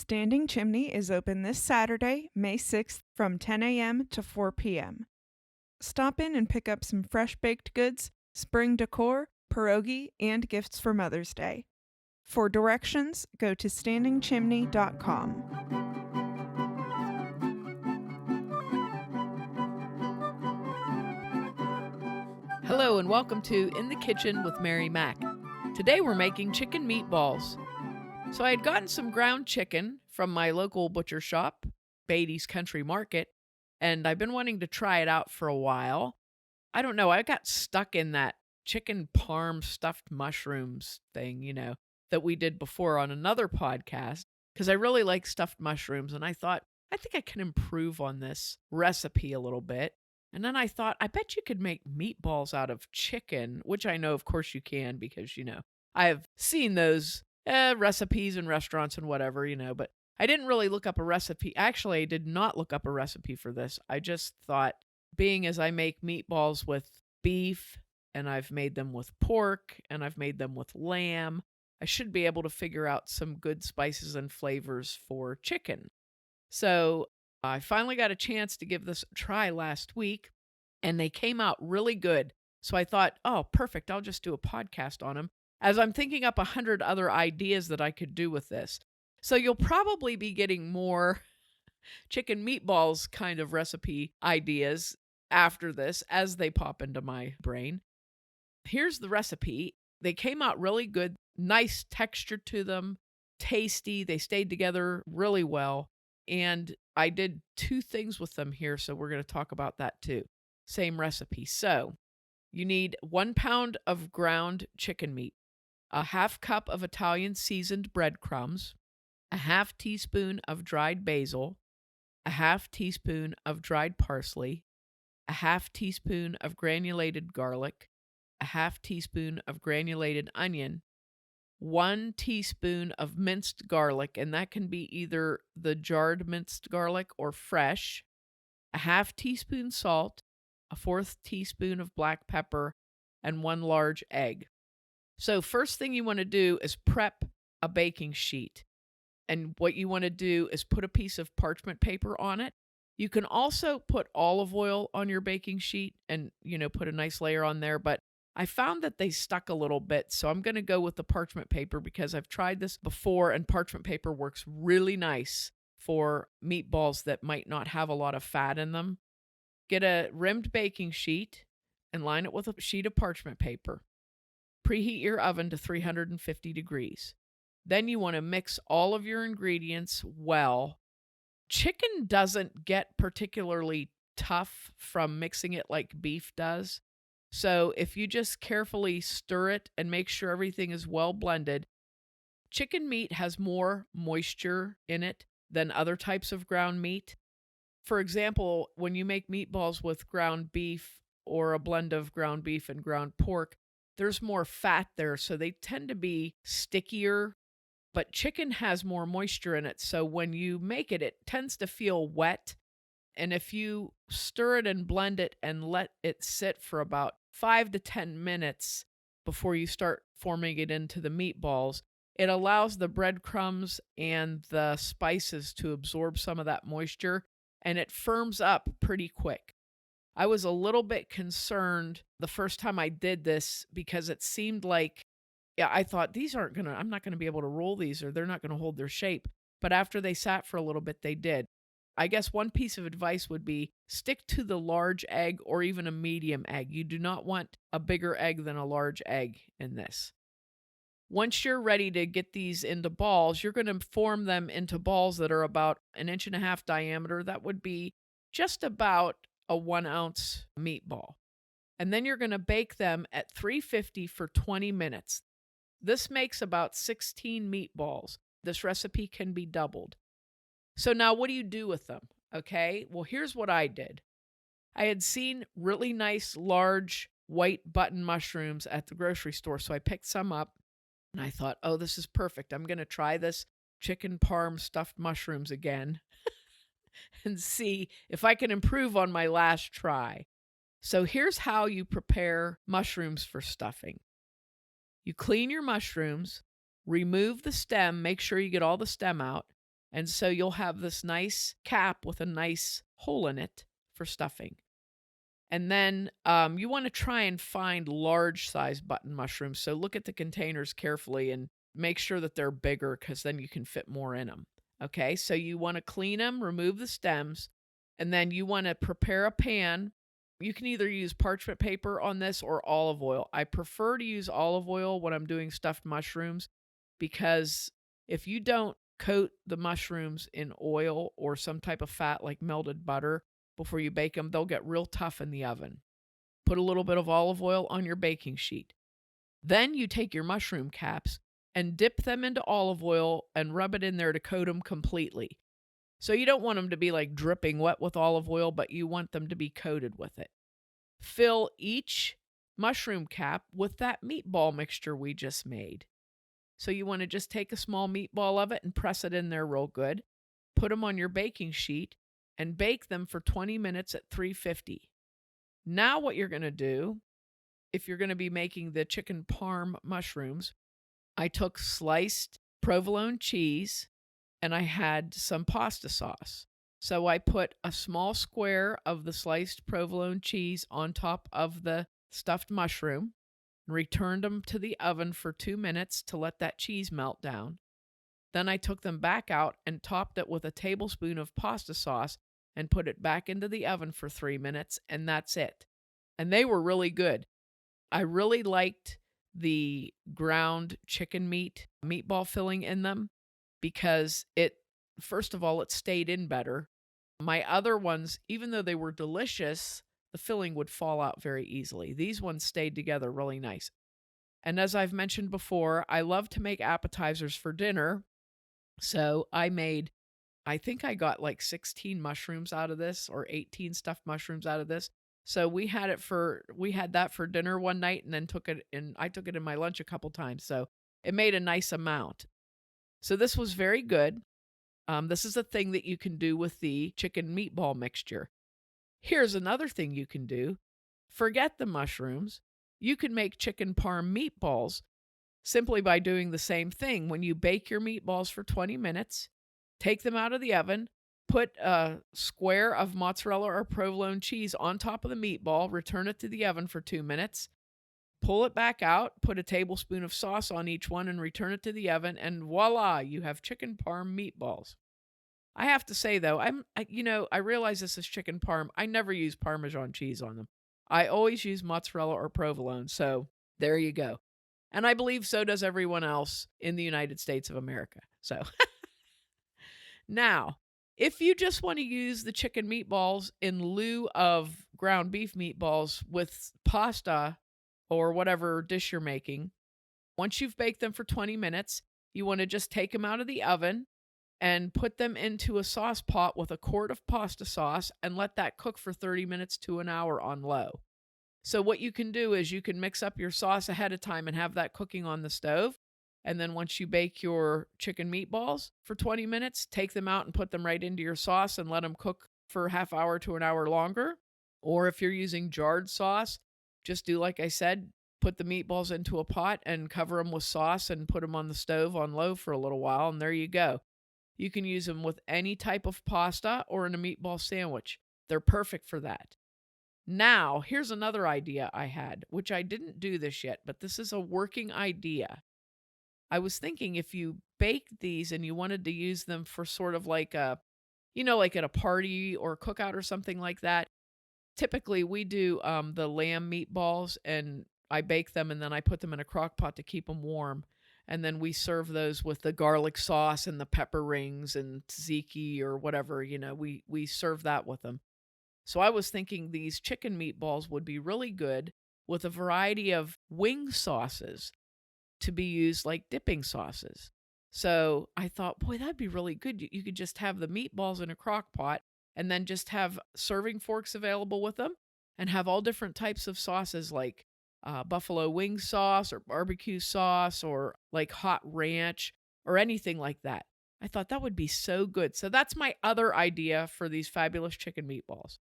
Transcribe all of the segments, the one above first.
Standing Chimney is open this Saturday, May 6th from 10 a.m. to 4 p.m. Stop in and pick up some fresh baked goods, spring decor, pierogi, and gifts for Mother's Day. For directions, go to standingchimney.com. Hello and welcome to In the Kitchen with Mary Mac. Today we're making chicken meatballs. So I had gotten some ground chicken from my local butcher shop, Beatty's Country Market, and I've been wanting to try it out for a while. I don't know, I got stuck in that chicken parm stuffed mushrooms thing, that we did before on another podcast, because I really like stuffed mushrooms, and I thought, I think I can improve on this recipe a little bit. And then I thought, I bet you could make meatballs out of chicken, which I know, of course, you can because, I have seen those recipes in restaurants and whatever, but I didn't really look up a recipe. Actually, I did not look up a recipe for this. I just thought, being as I make meatballs with beef, and I've made them with pork, and I've made them with lamb, I should be able to figure out some good spices and flavors for chicken. So I finally got a chance to give this a try last week, and they came out really good. So I thought, oh, perfect, I'll just do a podcast on them, as I'm thinking up 100 other ideas that I could do with this. So you'll probably be getting more chicken meatballs kind of recipe ideas after this as they pop into my brain. Here's the recipe. They came out really good, nice texture to them, tasty. They stayed together really well. And I did two things with them here, so we're going to talk about that too. Same recipe. So you need 1 pound of ground chicken meat, a half cup of Italian seasoned breadcrumbs, a half teaspoon of dried basil, a half teaspoon of dried parsley, a half teaspoon of granulated garlic, a half teaspoon of granulated onion, 1 teaspoon of minced garlic, and that can be either the jarred minced garlic or fresh, a half teaspoon salt, a 1/4 teaspoon of black pepper, and 1 large egg. So first thing you want to do is prep a baking sheet. And what you want to do is put a piece of parchment paper on it. You can also put olive oil on your baking sheet and, put a nice layer on there, but I found that they stuck a little bit, so I'm going to go with the parchment paper because I've tried this before, and parchment paper works really nice for meatballs that might not have a lot of fat in them. Get a rimmed baking sheet and line it with a sheet of parchment paper. Preheat your oven to 350 degrees. Then you want to mix all of your ingredients well. Chicken doesn't get particularly tough from mixing it like beef does. So if you just carefully stir it and make sure everything is well blended, chicken meat has more moisture in it than other types of ground meat. For example, when you make meatballs with ground beef or a blend of ground beef and ground pork, there's more fat there, so they tend to be stickier. But chicken has more moisture in it, so when you make it, it tends to feel wet. And if you stir it and blend it and let it sit for about 5 to 10 minutes before you start forming it into the meatballs, it allows the breadcrumbs and the spices to absorb some of that moisture, and it firms up pretty quick. I was a little bit concerned the first time I did this because it seemed like, I thought I'm not going to be able to roll these, or they're not going to hold their shape. But after they sat for a little bit, they did. I guess one piece of advice would be stick to the large egg or even a medium egg. You do not want a bigger egg than a large egg in this. Once you're ready to get these into balls, you're going to form them into balls that are about 1.5 inches diameter. That would be just about a 1 ounce meatball. And then you're going to bake them at 350 for 20 minutes. This makes about 16 meatballs. This recipe can be doubled. So now what do you do with them? Okay, well, here's what I did. I had seen really nice, large, white button mushrooms at the grocery store, so I picked some up, and I thought, oh, this is perfect. I'm going to try this chicken parm stuffed mushrooms again and see if I can improve on my last try. So here's how you prepare mushrooms for stuffing. You clean your mushrooms, remove the stem, make sure you get all the stem out, And so you'll have this nice cap with a nice hole in it for stuffing. And then you want to try and find large size button mushrooms. So look at the containers carefully and make sure that they're bigger, because then you can fit more in them. Okay, so you want to clean them, remove the stems, and then you want to prepare a pan. You can either use parchment paper on this or olive oil. I prefer to use olive oil when I'm doing stuffed mushrooms, because if you don't coat the mushrooms in oil or some type of fat like melted butter before you bake them, they'll get real tough in the oven. Put a little bit of olive oil on your baking sheet. Then you take your mushroom caps and dip them into olive oil and rub it in there to coat them completely. So you don't want them to be like dripping wet with olive oil, but you want them to be coated with it. Fill each mushroom cap with that meatball mixture we just made. So you want to just take a small meatball of it and press it in there real good. Put them on your baking sheet and bake them for 20 minutes at 350. Now what you're going to do, if you're going to be making the chicken parm mushrooms, I took sliced provolone cheese and I had some pasta sauce. So I put a small square of the sliced provolone cheese on top of the stuffed mushroom, returned them to the oven for 2 minutes to let that cheese melt down. Then I took them back out and topped it with a tablespoon of pasta sauce and put it back into the oven for 3 minutes, and that's it. And they were really good. I really liked the ground chicken meatball filling in them, because first of all, it stayed in better. My other ones, even though they were delicious, the filling would fall out very easily. These ones stayed together really nice. And as I've mentioned before, I love to make appetizers for dinner. So I think I got like 16 mushrooms out of this, or 18 stuffed mushrooms out of this. So we had that for dinner one night, and then I took it in my lunch a couple times. So it made a nice amount. So this was very good. This is a thing that you can do with the chicken meatball mixture. Here's another thing you can do. Forget the mushrooms. You can make chicken parm meatballs simply by doing the same thing. When you bake your meatballs for 20 minutes, take them out of the oven, put a square of mozzarella or provolone cheese on top of the meatball, return it to the oven for 2 minutes, pull it back out, put a tablespoon of sauce on each one, and return it to the oven, and voila, you have chicken parm meatballs. I have to say, though, I realize this is chicken parm. I never use Parmesan cheese on them. I always use mozzarella or provolone, so there you go. And I believe so does everyone else in the United States of America. So now, if you just want to use the chicken meatballs in lieu of ground beef meatballs with pasta or whatever dish you're making, once you've baked them for 20 minutes, you want to just take them out of the oven and put them into a sauce pot with a quart of pasta sauce and let that cook for 30 minutes to an hour on low. So what you can do is you can mix up your sauce ahead of time and have that cooking on the stove. And then once you bake your chicken meatballs for 20 minutes, take them out and put them right into your sauce and let them cook for a half hour to an hour longer. Or if you're using jarred sauce, just do like I said, put the meatballs into a pot and cover them with sauce and put them on the stove on low for a little while, and there you go. You can use them with any type of pasta or in a meatball sandwich. They're perfect for that. Now, here's another idea I had, which I didn't do this yet, but this is a working idea. I was thinking if you baked these and you wanted to use them for sort of like like at a party or a cookout or something like that. Typically, we do the lamb meatballs, and I bake them and then I put them in a crock pot to keep them warm. And then we serve those with the garlic sauce and the pepper rings and tzatziki or whatever, we serve that with them. So I was thinking these chicken meatballs would be really good with a variety of wing sauces to be used like dipping sauces. So I thought, boy, that'd be really good. You could just have the meatballs in a crock pot and then just have serving forks available with them and have all different types of sauces like buffalo wing sauce or barbecue sauce or like hot ranch or anything like that. I thought that would be so good. So that's my other idea for these fabulous chicken meatballs.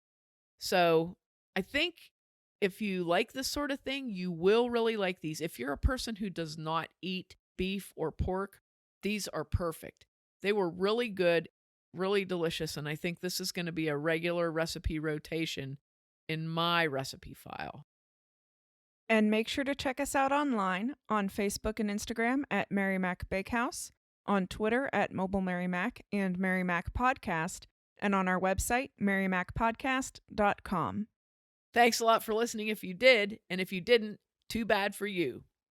So I think if you like this sort of thing, you will really like these. If you're a person who does not eat beef or pork, these are perfect. They were really good, really delicious, and I think this is going to be a regular recipe rotation in my recipe file. And make sure to check us out online on Facebook and Instagram at Mary Mac Bakehouse, on Twitter at Mobile Mary Mac and Mary Mac Podcast, and on our website, marymacpodcast.com. Thanks a lot for listening if you did, and if you didn't, too bad for you.